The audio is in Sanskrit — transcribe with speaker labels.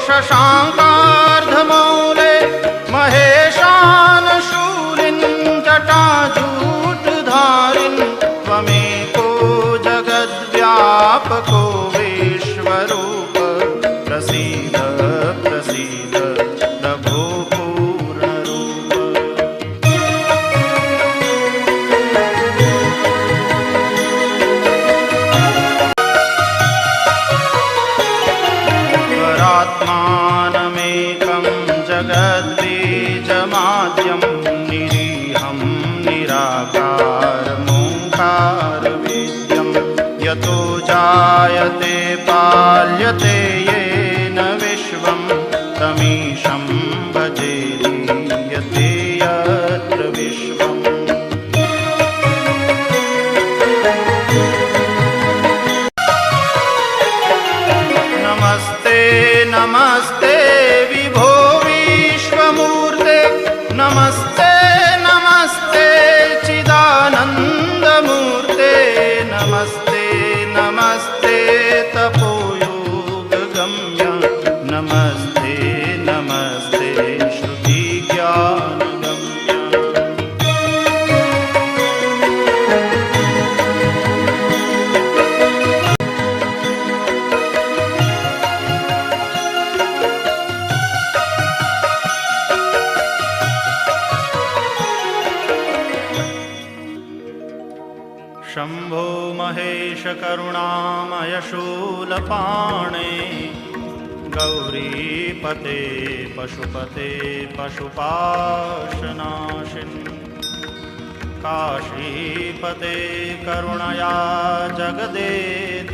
Speaker 1: शशाङ्कार्धमौले महेशानशूलिन् जटाजूटधारिन् त्वमेको जगद्व्यापको विश्वरूप प्रसीद प्रसीद प्रभो पूर्णरूप। त्वरात्मानमेकं जगद्बीजमाद्यं निरीहं निराकारमोङ्कारवेद्यं यतो जायते पाल्यते येन विश्वं तमीशं भजे लीयते यत्र विश्वम्। नमस्ते नमस्ते विभो विश्वमूर्ते नमस्ते नमस्ते चिदानन्दमूर्ते नमस्ते नमस्ते तपोयोगगम्य नमस्ते नमस्ते श्रुतिज्ञानगम्य। शम्भो महेश करुणामय शूलपाणे गौरीपते पशुपते पशुपाशनाशिन् काशीपते करुणया जगदेत